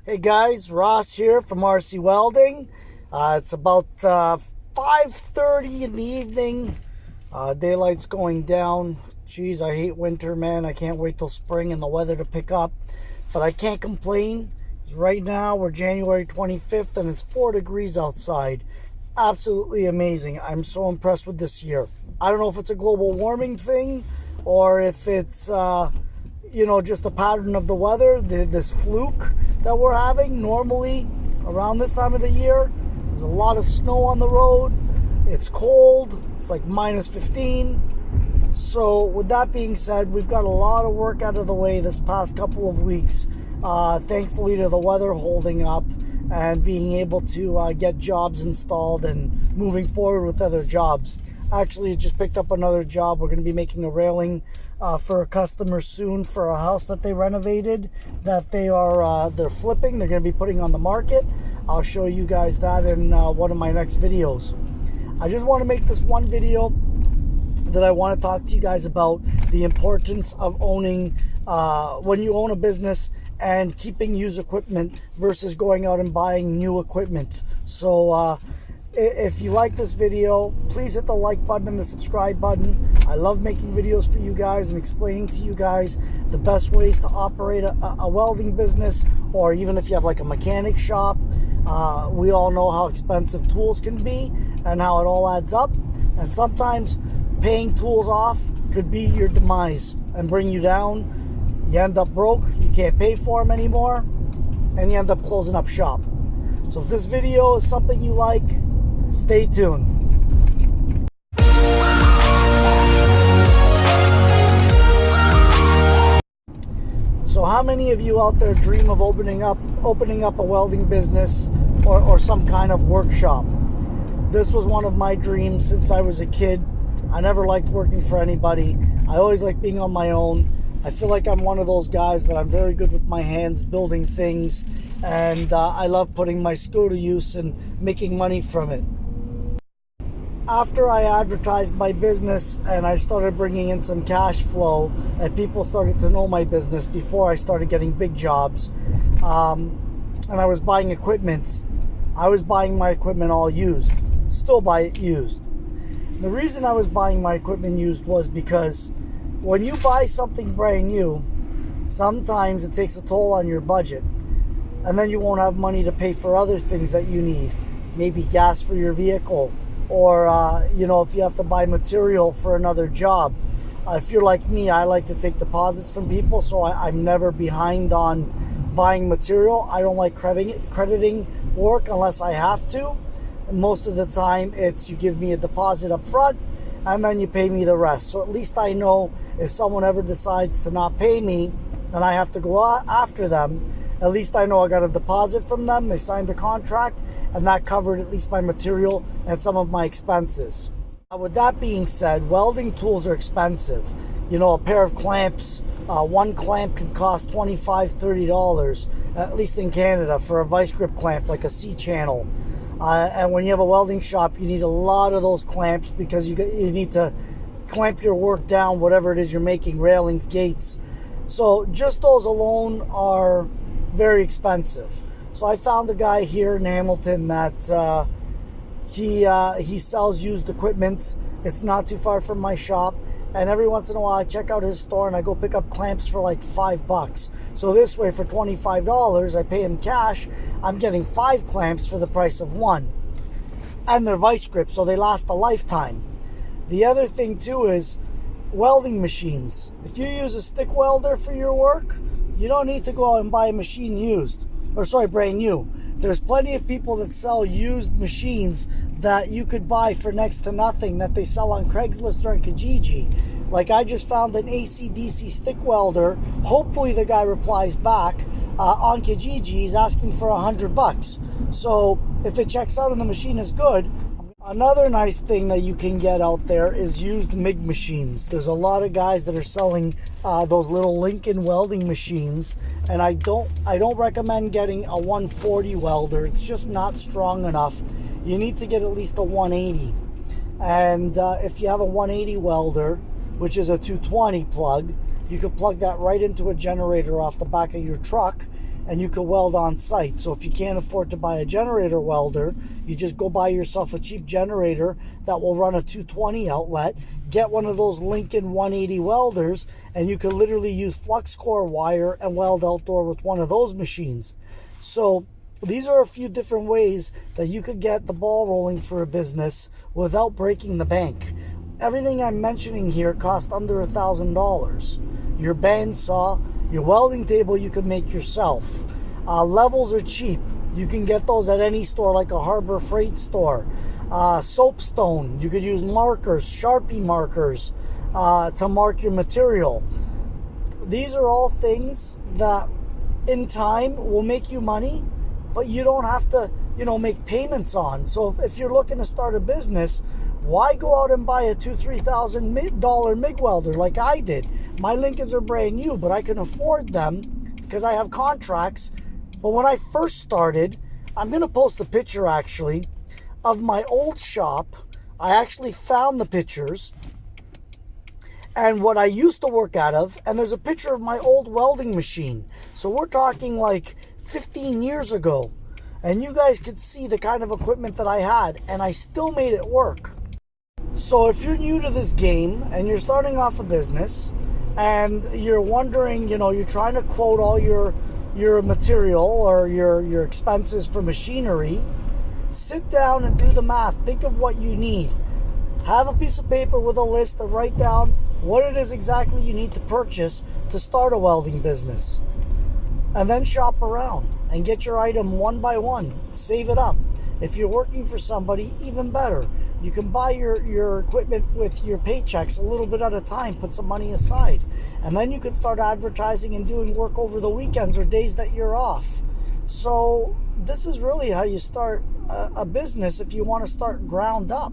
Hey guys, Ross here from RC Welding. It's about 5:30 in the evening. Daylight's going down. Geez, I hate winter, man. I can't wait till spring and the weather to pick up. But I can't complain. 'Cause right now we're January 25th and it's 4 degrees outside. Absolutely amazing. I'm so impressed with this year. I don't know if it's a global warming thing or if it's just a pattern of the weather, this fluke that we're having. Normally around this time of the year, there's a lot of snow on the road. It's cold. It's like minus 15. So with that being said, we've got a lot of work out of the way this past couple of weeks. Thankfully to the weather holding up and being able to get jobs installed and moving forward with other jobs. Actually, just picked up another job. We're going to be making a railing for a customer soon for a house that they renovated that they're flipping. They're going to be putting on the market. I'll show you guys that in one of my next videos. I just want to make this one video that I want to talk to you guys about the importance of owning, when you own a business, and keeping used equipment versus going out and buying new equipment. So if you like this video, please hit the like button and the subscribe button. I love making videos for you guys and explaining to you guys the best ways to operate a welding business, or even if you have like a mechanic shop. We all know how expensive tools can be and how it all adds up. And sometimes paying tools off could be your demise and bring you down. You end up broke, you can't pay for them anymore, and you end up closing up shop. So if this video is something you like, stay tuned. So how many of you out there dream of opening up a welding business or some kind of workshop? This was one of my dreams since I was a kid. I never liked working for anybody. I always liked being on my own. I feel like I'm one of those guys that I'm very good with my hands building things, and I love putting my skill to use and making money from it. After I advertised my business and I started bringing in some cash flow and people started to know my business before I started getting big jobs, and I was buying equipment, I was buying my equipment all used. Still buy it used. The reason I was buying my equipment used was because when you buy something brand new, sometimes it takes a toll on your budget, and then you won't have money to pay for other things that you need, maybe gas for your vehicle, or if you have to buy material for another job. If you're like me, I like to take deposits from people, so I'm never behind on buying material. I don't like crediting work unless I have to. And most of the time it's you give me a deposit up front and then you pay me the rest. So at least I know if someone ever decides to not pay me and I have to go after them, at least I know I got a deposit from them, they signed the contract, and that covered at least my material and some of my expenses. Now, with that being said, welding tools are expensive. A pair of clamps, one clamp could cost $25, $30, at least in Canada, for a vice grip clamp like a C-channel. And when you have a welding shop, you need a lot of those clamps because you need to clamp your work down, whatever it is you're making, railings, gates. So just those alone are very expensive. So I found a guy here in Hamilton that he sells used equipment. It's not too far from my shop, and every once in a while I check out his store and I go pick up clamps for like $5. So this way, for $25, I pay him cash. I'm getting 5 clamps for the price of 1, and they're vice grip, so they last a lifetime. The other thing too is welding machines. If you use a stick welder for your work, you don't need to go out and buy a machine brand new. There's plenty of people that sell used machines that you could buy for next to nothing that they sell on Craigslist or on Kijiji. Like I just found an AC/DC stick welder. Hopefully the guy replies back on Kijiji. He's asking for $100. So if it checks out and the machine is good. Another nice thing that you can get out there is used MIG machines. There's a lot of guys that are selling those little Lincoln welding machines, and I don't recommend getting a 140 welder. It's just not strong enough. You need to get at least a 180. And if you have a 180 welder, which is a 220 plug, you could plug that right into a generator off the back of your truck and you can weld on site. So if you can't afford to buy a generator welder, you just go buy yourself a cheap generator that will run a 220 outlet, get one of those Lincoln 180 welders, and you can literally use flux core wire and weld outdoor with one of those machines. So these are a few different ways that you could get the ball rolling for a business without breaking the bank. Everything I'm mentioning here costs under $1,000. Your bandsaw, your welding table you can make yourself. Levels are cheap. You can get those at any store like a Harbor Freight store. Soapstone, you could use markers, Sharpie markers to mark your material. These are all things that in time will make you money, but you don't have to, make payments on. So if you're looking to start a business, why go out and buy a $2,000-$3,000 MIG welder like I did? My Lincolns are brand new, but I can afford them because I have contracts. But when I first started, I'm going to post a picture actually of my old shop. I actually found the pictures and what I used to work out of, and there's a picture of my old welding machine. So we're talking like 15 years ago. And you guys could see the kind of equipment that I had, and I still made it work. So if you're new to this game and you're starting off a business and you're wondering, you're trying to quote all your material or your expenses for machinery, sit down and do the math. Think of what you need. Have a piece of paper with a list and write down what it is exactly you need to purchase to start a welding business. And then shop around and get your item one by one. Save it up. If you're working for somebody, even better. You can buy your equipment with your paychecks a little bit at a time. Put some money aside. And then you can start advertising and doing work over the weekends or days that you're off. So this is really how you start a business if you want to start ground up.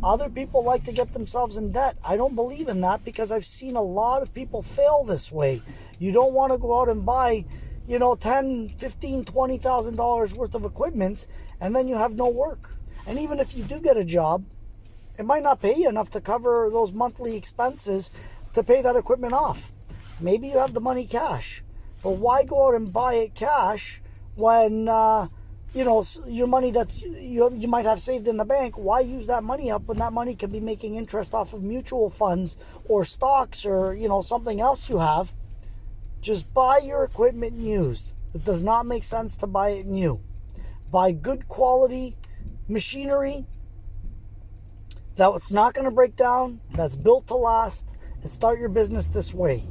Other people like to get themselves in debt. I don't believe in that because I've seen a lot of people fail this way. You don't want to go out and buy $10, $15, $20,000 worth of equipment, and then you have no work. And even if you do get a job, it might not pay you enough to cover those monthly expenses to pay that equipment off. Maybe you have the money cash, but why go out and buy it cash when your money that you might have saved in the bank? Why use that money up when that money could be making interest off of mutual funds or stocks or something else you have? Just buy your equipment used. It does not make sense to buy it new. Buy good quality machinery that's not going to break down, that's built to last, and start your business this way.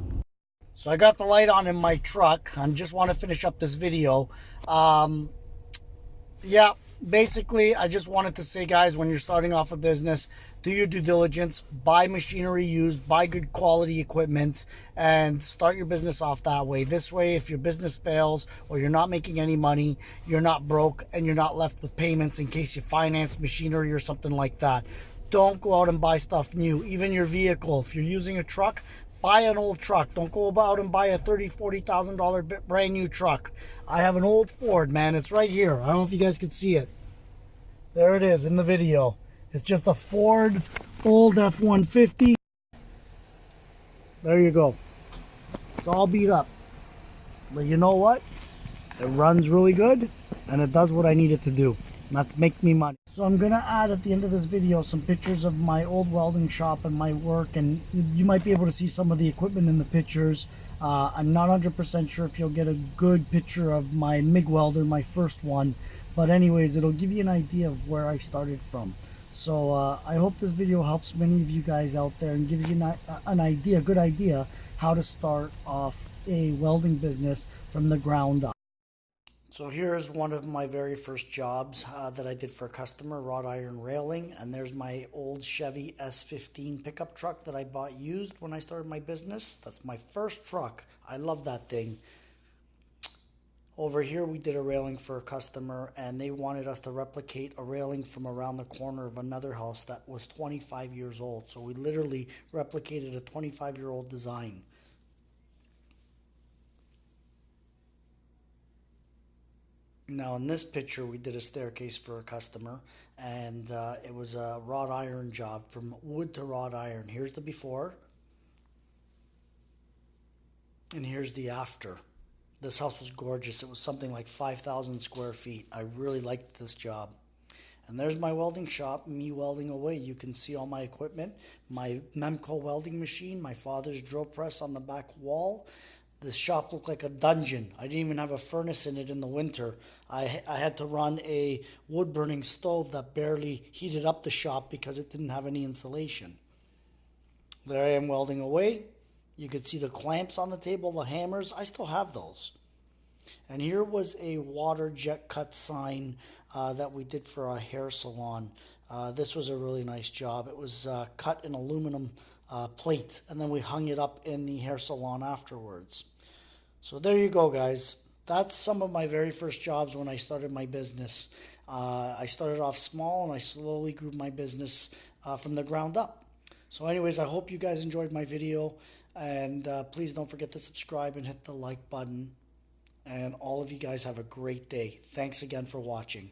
So I got the light on in my truck. I just want to finish up this video. Basically, I just wanted to say, guys, when you're starting off a business, do your due diligence, buy machinery used, buy good quality equipment, and start your business off that way. This way, if your business fails or you're not making any money, you're not broke and you're not left with payments in case you finance machinery or something like that. Don't go out and buy stuff new. Even your vehicle, if you're using a truck, buy an old truck. Don't go out and buy a $30,000, $40,000 brand new truck. I have an old Ford, man. It's right here. I don't know if you guys can see it. There it is in the video. It's just a Ford old F-150. There you go. It's all beat up. But you know what? It runs really good and it does what I need it to do. That's make me money. So I'm gonna add at the end of this video some pictures of my old welding shop and my work, and you might be able to see some of the equipment in the pictures. I'm not 100% sure if you'll get a good picture of my MIG welder, my first one, but anyways, it'll give you an idea of where I started from. So I hope this video helps many of you guys out there and gives you an idea, a good idea, how to start off a welding business from the ground up. So here's one of my very first jobs that I did for a customer, wrought iron railing. And there's my old Chevy S15 pickup truck that I bought used when I started my business. That's my first truck. I love that thing. Over here we did a railing for a customer and they wanted us to replicate a railing from around the corner of another house that was 25 years old. So we literally replicated a 25-year-old design. Now in this picture we did a staircase for a customer, and it was a wrought iron job from wood to wrought iron. Here's the before and here's the after. This house was gorgeous. It was something like 5,000 square feet. I really liked this job. And there's my welding shop, me welding away. You can see all my equipment, my Memco welding machine, my father's drill press on the back wall. This shop looked like a dungeon. I didn't even have a furnace in it in the winter. I had to run a wood burning stove that barely heated up the shop because it didn't have any insulation. There I am welding away. You could see the clamps on the table, the hammers. I still have those. And here was a water jet cut sign that we did for our hair salon. This was a really nice job. It was cut in aluminum plate, and then we hung it up in the hair salon afterwards. So there you go, guys. That's some of my very first jobs when I started my business. I started off small, and I slowly grew my business from the ground up. So anyways, I hope you guys enjoyed my video, and please don't forget to subscribe and hit the like button. And all of you guys have a great day. Thanks again for watching.